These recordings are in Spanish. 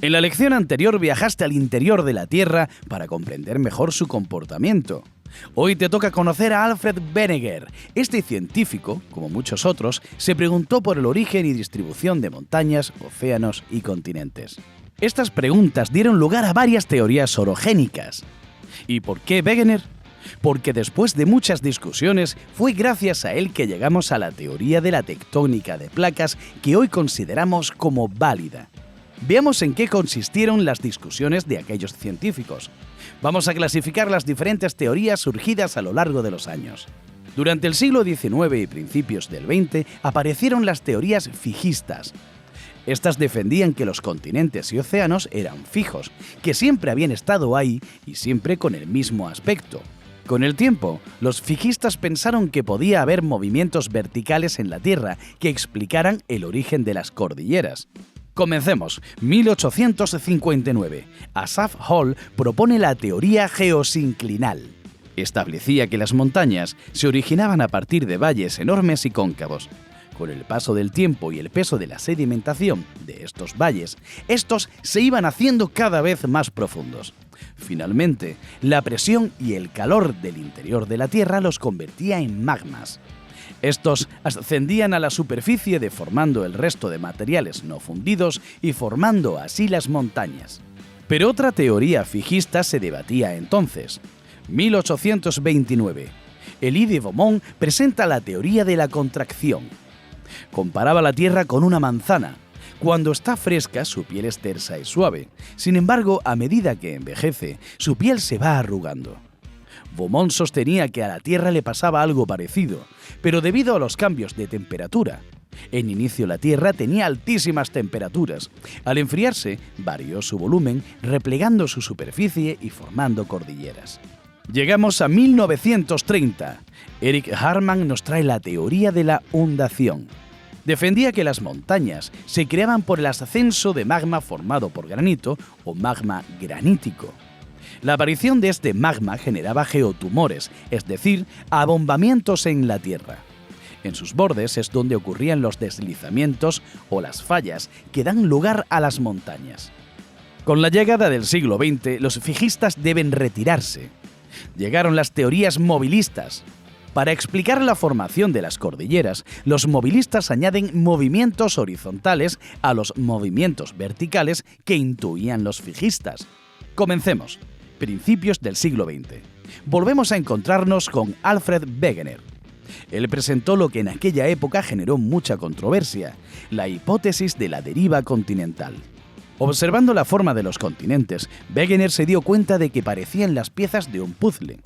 En la lección anterior viajaste al interior de la Tierra para comprender mejor su comportamiento. Hoy te toca conocer a Alfred Wegener. Este científico, como muchos otros, se preguntó por el origen y distribución de montañas, océanos y continentes. Estas preguntas dieron lugar a varias teorías orogénicas. ¿Y por qué Wegener? Porque después de muchas discusiones, fue gracias a él que llegamos a la teoría de la tectónica de placas que hoy consideramos como válida. Veamos en qué consistieron las discusiones de aquellos científicos. Vamos a clasificar las diferentes teorías surgidas a lo largo de los años. Durante el siglo XIX y principios del XX aparecieron las teorías fijistas. Estas defendían que los continentes y océanos eran fijos, que siempre habían estado ahí y siempre con el mismo aspecto. Con el tiempo, los fijistas pensaron que podía haber movimientos verticales en la Tierra que explicaran el origen de las cordilleras. Comencemos. 1859. Asaph Hall propone la teoría geosinclinal. Establecía que las montañas se originaban a partir de valles enormes y cóncavos. Con el paso del tiempo y el peso de la sedimentación de estos valles, estos se iban haciendo cada vez más profundos. Finalmente, la presión y el calor del interior de la Tierra los convertía en magmas. Estos ascendían a la superficie deformando el resto de materiales no fundidos y formando así las montañas. Pero otra teoría fijista se debatía entonces. 1829. Élie de Beaumont presenta la teoría de la contracción. Comparaba la Tierra con una manzana. Cuando está fresca, su piel es tersa y suave. Sin embargo, a medida que envejece, su piel se va arrugando. Beaumont sostenía que a la Tierra le pasaba algo parecido, pero debido a los cambios de temperatura. En inicio la Tierra tenía altísimas temperaturas. Al enfriarse, varió su volumen, replegando su superficie y formando cordilleras. Llegamos a 1930. Eric Hartmann nos trae la teoría de la ondación. Defendía que las montañas se creaban por el ascenso de magma formado por granito o magma granítico. La aparición de este magma generaba geotumores, es decir, abombamientos en la Tierra. En sus bordes es donde ocurrían los deslizamientos o las fallas que dan lugar a las montañas. Con la llegada del siglo XX, los fijistas deben retirarse. Llegaron las teorías movilistas. Para explicar la formación de las cordilleras, los movilistas añaden movimientos horizontales a los movimientos verticales que intuían los fijistas. Comencemos. Principios del siglo XX. Volvemos a encontrarnos con Alfred Wegener. Él presentó lo que en aquella época generó mucha controversia, la hipótesis de la deriva continental. Observando la forma de los continentes, Wegener se dio cuenta de que parecían las piezas de un puzzle.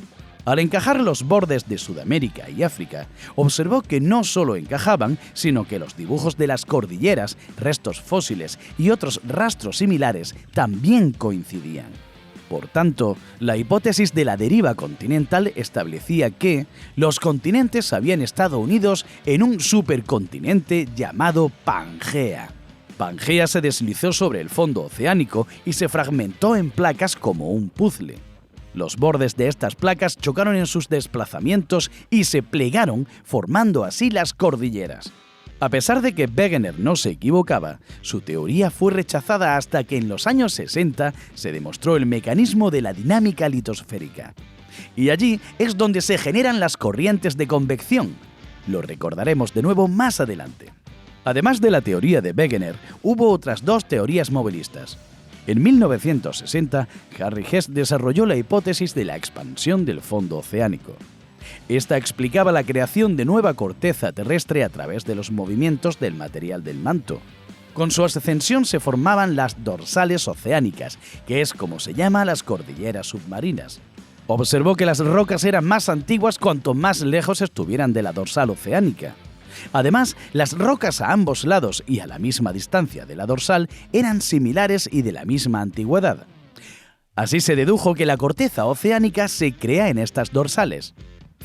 Al encajar los bordes de Sudamérica y África, observó que no solo encajaban, sino que los dibujos de las cordilleras, restos fósiles y otros rastros similares también coincidían. Por tanto, la hipótesis de la deriva continental establecía que los continentes habían estado unidos en un supercontinente llamado Pangea. Pangea se deslizó sobre el fondo oceánico y se fragmentó en placas como un puzzle. Los bordes de estas placas chocaron en sus desplazamientos y se plegaron, formando así las cordilleras. A pesar de que Wegener no se equivocaba, su teoría fue rechazada hasta que en los años 60 se demostró el mecanismo de la dinámica litosférica. Y allí es donde se generan las corrientes de convección. Lo recordaremos de nuevo más adelante. Además de la teoría de Wegener, hubo otras dos teorías movilistas. En 1960, Harry Hess desarrolló la hipótesis de la expansión del fondo oceánico. Esta explicaba la creación de nueva corteza terrestre a través de los movimientos del material del manto. Con su ascensión se formaban las dorsales oceánicas, que es como se llama las cordilleras submarinas. Observó que las rocas eran más antiguas cuanto más lejos estuvieran de la dorsal oceánica. Además, las rocas a ambos lados y a la misma distancia de la dorsal eran similares y de la misma antigüedad. Así se dedujo que la corteza oceánica se crea en estas dorsales.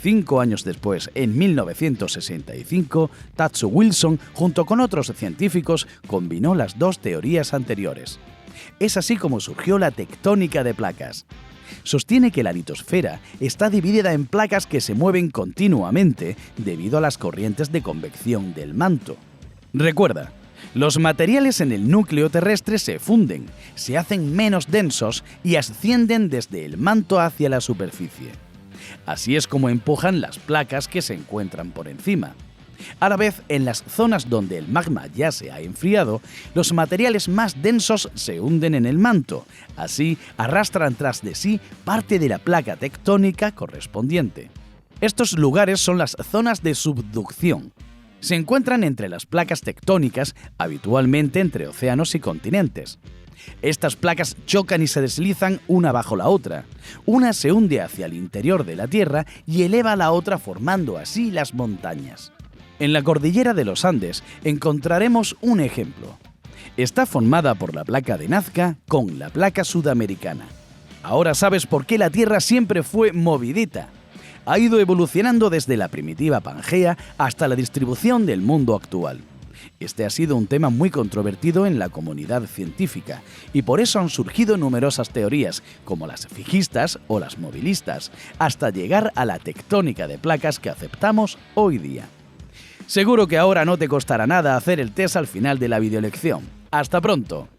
5 años después, en 1965, Tatsu Wilson, junto con otros científicos, combinó las dos teorías anteriores. Es así como surgió la tectónica de placas. Sostiene que la litosfera está dividida en placas que se mueven continuamente debido a las corrientes de convección del manto. Recuerda, Los materiales en el núcleo terrestre se funden, se hacen menos densos y ascienden desde el manto hacia la superficie. Así es como empujan las placas que se encuentran por encima. A la vez, en las zonas donde el magma ya se ha enfriado, los materiales más densos se hunden en el manto, así arrastran tras de sí parte de la placa tectónica correspondiente. Estos lugares son las zonas de subducción. Se encuentran entre las placas tectónicas, habitualmente entre océanos y continentes. Estas placas chocan y se deslizan una bajo la otra. Una se hunde hacia el interior de la Tierra y eleva a la otra, formando así las montañas. En la cordillera de los Andes encontraremos un ejemplo. Está formada por la placa de Nazca con la placa sudamericana. Ahora sabes por qué la Tierra siempre fue movidita. Ha ido evolucionando desde la primitiva Pangea hasta la distribución del mundo actual. Este ha sido un tema muy controvertido en la comunidad científica y por eso han surgido numerosas teorías, como las fijistas o las movilistas, hasta llegar a la tectónica de placas que aceptamos hoy día. Seguro que ahora no te costará nada hacer el test al final de la videolección. ¡Hasta pronto!